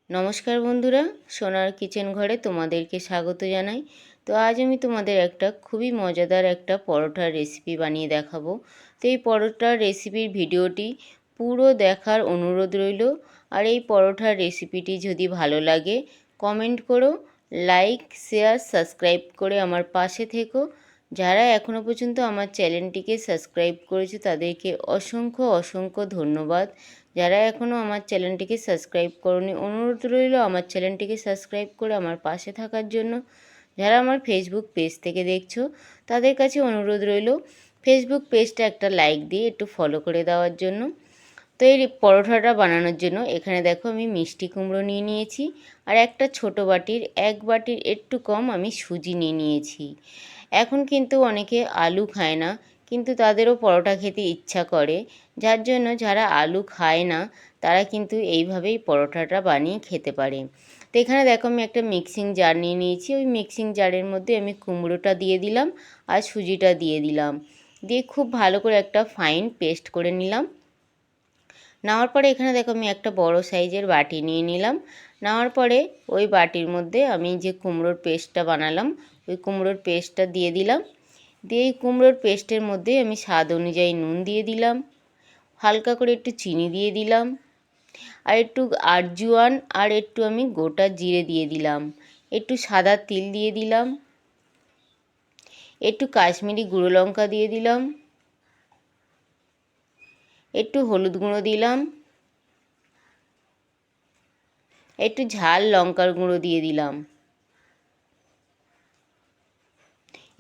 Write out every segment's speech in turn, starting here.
নমস্কার বন্ধুরা, সোনার কিচেন ঘরে তোমাদেরকে স্বাগত জানাই। তো আজ আমি তোমাদের একটা খুবই মজাদার একটা পরোটার রেসিপি বানিয়ে দেখাবো। তো এই পরোটার রেসিপির ভিডিওটি পুরো দেখার অনুরোধ রইল। আর এই পরোটার রেসিপিটি যদি ভালো লাগে কমেন্ট করো, লাইক শেয়ার সাবস্ক্রাইব করে আমার পাশে থেকো। যারা এখনও পর্যন্ত আমার চ্যানেলটিকে সাবস্ক্রাইব করেছে তাদেরকে অসংখ্য অসংখ্য ধন্যবাদ। যারা এখনও আমার চ্যানেলটিকে সাবস্ক্রাইব করনি, অনুরোধ রইল আমার চ্যানেলটিকে সাবস্ক্রাইব করে আমার পাশে থাকার জন্য। যারা আমার ফেসবুক পেজ থেকে দেখছো তাদের কাছে অনুরোধ রইল ফেসবুক পেজটা একটা লাইক দিয়ে একটু ফলো করে দেওয়ার জন্য। তো এই পরোটাটা বানানোর জন্য এখানে দেখো আমি মিষ্টি কুমড়ো নিয়ে নিয়েছি, আর একটা ছোট বাটির 1 বাটির একটু কম আমি সুজি নিয়ে নিয়েছি। এখন কিন্তু অনেকে আলু খায় না, কিন্তু তাদেরও পরোটা খেতে ইচ্ছা করে, যার জন্য যারা আলু খায় না তারা কিন্তু এইভাবেই পরোটাটা বানিয়ে খেতে পারে। তো এখানে দেখো আমি একটা মিক্সিং জার নিয়ে নিয়েছি। ওই মিক্সিং জারের মধ্যে আমি কুমড়োটা দিয়ে দিলাম আর সুজিটা দিয়ে দিলাম, দিয়ে খুব ভালো করে একটা ফাইন পেস্ট করে নিলাম। নেওয়ার পরে এখানে দেখো আমি একটা বড় সাইজের বাটি নিয়ে নিলাম। নেওয়ার পরে ওই বাটির মধ্যে আমি যে কুমড়োর পেস্টটা বানালাম ওই কুমড়োর পেস্টটা দিয়ে দিলাম। দিয়ে এই কুমড়োর পেস্টের মধ্যে আমি স্বাদ অনুযায়ী নুন দিয়ে দিলাম, হালকা করে একটু চিনি দিয়ে দিলাম, আর একটু আরজওয়ান আর একটু আমি গোটা জিরে দিয়ে দিলাম, একটু সাদা তিল দিয়ে দিলাম, একটু কাশ্মীরি গুঁড়ো লঙ্কা দিয়ে দিলাম, একটু হলুদ গুঁড়ো দিলাম, একটু ঝাল লঙ্কার গুঁড়ো দিয়ে দিলাম,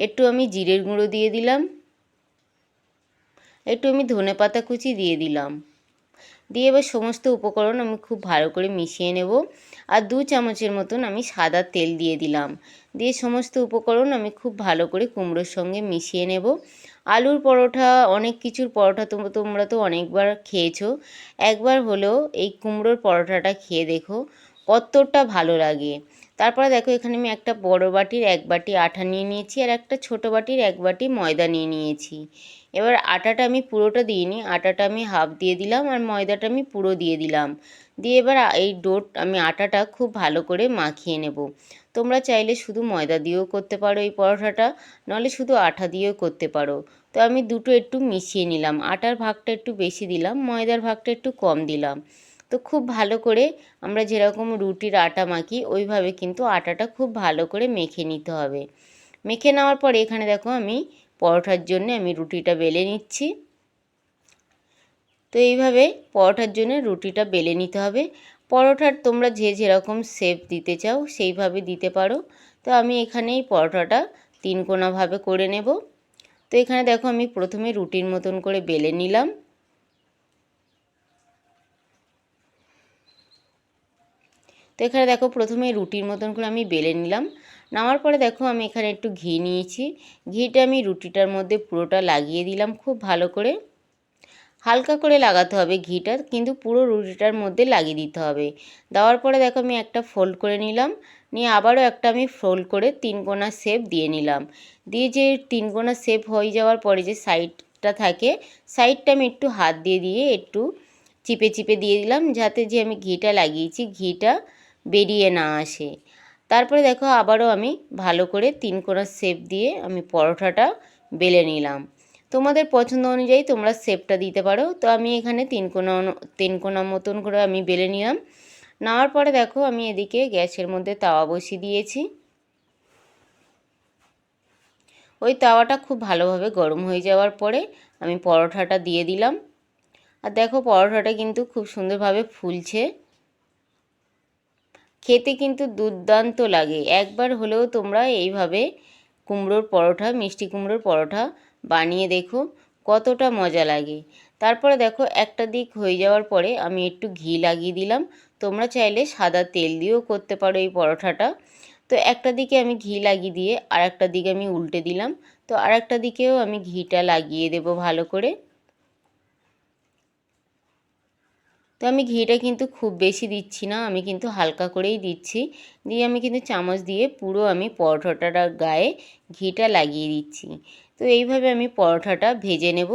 একটু আমি জিরের গুঁড়ো দিয়ে দিলাম, একটু আমি ধনেপাতা কুচি দিয়ে দিলাম। দিয়ে এবার সমস্ত উপকরণ আমি খুব ভালো করে মিশিয়ে নেব। আর 2 চামচের মতন আমি সাদা তেল দিয়ে দিলাম। দিয়ে সমস্ত উপকরণ আমি খুব ভালো করে কুমড়োর সঙ্গে মিশিয়ে নেব। আলুর পরোটা, অনেক কিছুর পরোটা তোমরা তো অনেকবার খেয়েছো, একবার হলেও এই কুমড়োর পরোটাটা খেয়ে দেখো কতটা ভালো লাগে। তারপরে দেখো এখানে আমি একটা বড় বাটির 1 বাটি আটা নিয়ে নিয়েছি, আর একটা ছোট বাটির 1 বাটি ময়দা নিয়ে নিয়েছি। এবার আটাটা আমি পুরোটা দিইনি, আটাটা আমি হাফ দিয়ে দিলাম আর ময়দাটা আমি পুরো দিয়ে দিলাম। দিয়ে এবার এই আমি আটাটা খুব ভালো করে মাখিয়ে নেব। তোমরা চাইলে শুধু ময়দা দিয়েও করতে পারো এই পরোটাটা, নাহলে শুধু আটা দিয়েও করতে পারো। তো আমি দুটো একটু মিশিয়ে নিলাম, আটার ভাগটা একটু বেশি দিলাম, ময়দার ভাগটা একটু কম দিলাম। তো খুব ভালো করে আমরা যেরকম রুটির আটা মাখি ওইভাবে কিন্তু আটাটা খুব ভালো করে মেখে নিতে হবে। মেখে নেওয়ার পরে এখানে দেখো আমি পরোটার জন্য আমি রুটিটা বেলে নিচ্ছি। তো এইভাবে পরোটার জন্য রুটিটা বেলে নিতে হবে। পরোটার তোমরা যে যেরকম শেপ দিতে চাও সেইভাবে দিতে পারো। তো আমি এখানে এই পরোটাটা 3 কোণাভাবে করে নেব। তো এখানে দেখো আমি প্রথমে রুটির মতন করে বেলে নিলাম। তো এখানে দেখো প্রথমে রুটির মতন করে আমি বেলে নিলাম। নেওয়ার পরে দেখো আমি এখানে একটু ঘি নিয়েছি, ঘিটা আমি রুটিটার মধ্যে পুরোটা লাগিয়ে দিলাম খুব ভালো করে। হালকা করে লাগাতে হবে ঘিটা, কিন্তু পুরো রুটিটার মধ্যে লাগিয়ে দিতে হবে। দেওয়ার পরে দেখো আমি একটা ফোল্ড করে নিলাম, নিয়ে আবারও একটা আমি ফোল্ড করে 3 কোণা শেপ দিয়ে নিলাম। দিয়ে যে 3 কোণা শেপ হয়ে যাওয়ার পরে যে সাইডটা থাকে, সাইডটা আমি একটু হাত দিয়ে দিয়ে একটু চিপে চিপে দিয়ে দিলাম, যাতে যে আমি ঘিটা লাগিয়েছি ঘিটা বেরিয়ে না আসে। তারপরে দেখো আবারও আমি ভালো করে 3 কোণা শেপ দিয়ে আমি পরোটাটা বেলে নিলাম। তোমাদের পছন্দ অনুযায়ী তোমরা শেপটা দিতে পারো। তো আমি এখানে 3 কোণা মতন করে আমি বেলে নিলাম। নেওয়ার পরে দেখো আমি এদিকে গ্যাসের মধ্যে তাওয়া বসিয়ে দিয়েছি। ওই তাওয়াটা খুব ভালোভাবে গরম হয়ে যাওয়ার পরে আমি পরোটাটা দিয়ে দিলাম। আর দেখো পরোটাটা কিন্তু খুব সুন্দরভাবে ফুলছে, খেতে কিন্তু দুর্দান্ত লাগে। একবার হলেও তোমরা এইভাবে কুমড়োর পরোটা, মিষ্টি কুমড়োর পরোটা বানিয়ে দেখো কতটা মজা লাগে। তারপরে দেখো একটা দিক হয়ে যাওয়ার পরে আমি একটু ঘি লাগিয়ে দিলাম। তোমরা চাইলে সাদা তেল দিয়েও করতে পারো এই পরোটাটা। তো একটা দিকে আমি ঘি লাগিয়ে দিয়ে আর একটা দিকে আমি উল্টে দিলাম। তো আর একটা দিকেও আমি ঘিটা লাগিয়ে দেব ভালো করে। তো আমি ঘিটা কিন্তু খুব বেশি দিচ্ছি না, আমি কিন্তু হালকা করেই দিচ্ছি। দিয়ে আমি কিন্তু চামচ দিয়ে পুরো আমি পরোটাটার গায়ে ঘিটা লাগিয়ে দিচ্ছি। তো এইভাবে আমি পরোটাটা ভেজে নেব।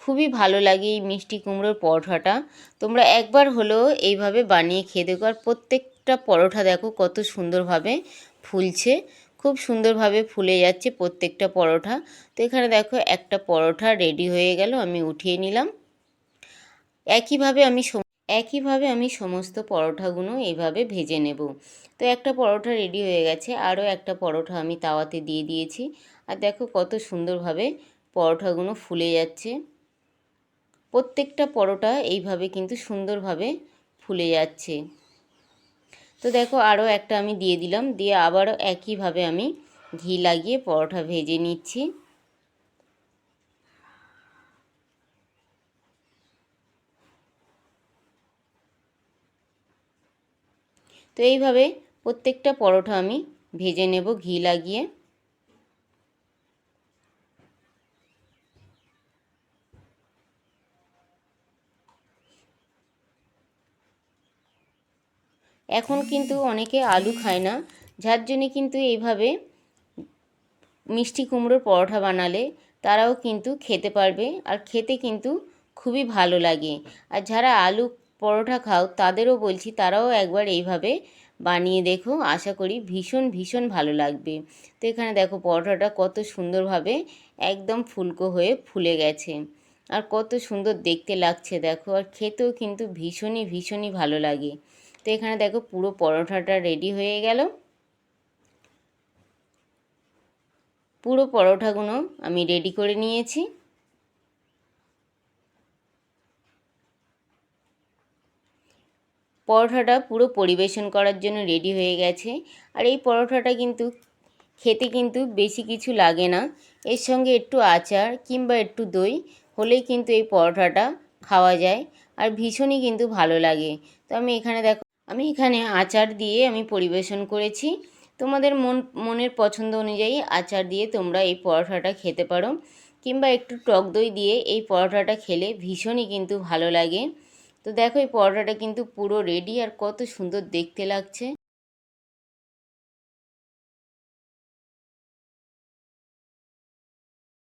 খুবই ভালো লাগে এই মিষ্টি কুমড়োর পরোঠাটা। তোমরা একবার হলেও এইভাবে বানিয়ে খেয়ে দেখো। আর প্রত্যেকটা পরোঠা দেখো কত সুন্দরভাবে ফুলছে, খুব সুন্দরভাবে ফুলে যাচ্ছে প্রত্যেকটা পরোঠা। তো এখানে দেখো একটা পরোঠা রেডি হয়ে গেল, আমি উঠিয়ে নিলাম। একইভাবে আমি সমস্ত পরোঠাগুলো এইভাবে ভেজে নেব। তো একটা পরোঠা রেডি হয়ে গেছে, আরও একটা পরোঠা আমি তাওয়াতে দিয়ে দিয়েছি। আর দেখো কত সুন্দরভাবে পরোঠাগুলো ফুলে যাচ্ছে। প্রত্যেকটা পরোটা এইভাবে কিন্তু সুন্দরভাবে ফুলে যাচ্ছে। তো দেখো আরও একটা আমি দিয়ে দিলাম, দিয়ে আবারও একইভাবে আমি ঘি লাগিয়ে পরোটা ভেজে নিচ্ছি। তো এইভাবে প্রত্যেকটা পরোটা আমি ভেজে নেব ঘি লাগিয়ে। এখন কিন্তু অনেকে আলু খায় না, যার জন্যে কিন্তু এইভাবে মিষ্টি কুমড়োর পরোঠা বানালে তারাও কিন্তু খেতে পারবে, আর খেতে কিন্তু খুবই ভালো লাগে। আর যারা আলু পরোঠা খাও তাদেরও বলছি তারাও একবার এইভাবে বানিয়ে দেখো, আশা করি ভীষণ ভীষণ ভালো লাগবে। তো এখানে দেখো পরোঠাটা কত সুন্দরভাবে একদম ফুলকো হয়ে ফুলে গেছে, আর কত সুন্দর দেখতে লাগছে দেখো, আর খেতেও কিন্তু ভীষণই ভীষণই ভালো লাগে। তো এখানে দেখো পুরো পরোঠাটা রেডি হয়ে গেল। পুরো পরোঠাগুলো আমি রেডি করে নিয়েছি। পরোঠাটা পুরো পরিবেশন করার জন্য রেডি হয়ে গেছে। আর এই পরোঠাটা কিন্তু খেতে কিন্তু বেশি কিছু লাগে না, এর সঙ্গে একটু আচার কিংবা একটু দই হলেই কিন্তু এই পরোঠাটা খাওয়া যায়, আর ভীষণই কিন্তু ভালো লাগে। তো আমি এখানে আচার দিয়ে আমি পরিবেশন করেছি। তোমাদের মনের পছন্দ অনুযায়ী আচার দিয়ে তোমরা এই পরোঠাটা খেতে পারো, কিংবা একটু টক দই দিয়ে এই পরোঠাটা খেলে ভীষণই কিন্তু ভালো লাগে। তো দেখো এই পরোঠাটা কিন্তু পুরো রেডি, আর কত সুন্দর দেখতে লাগছে।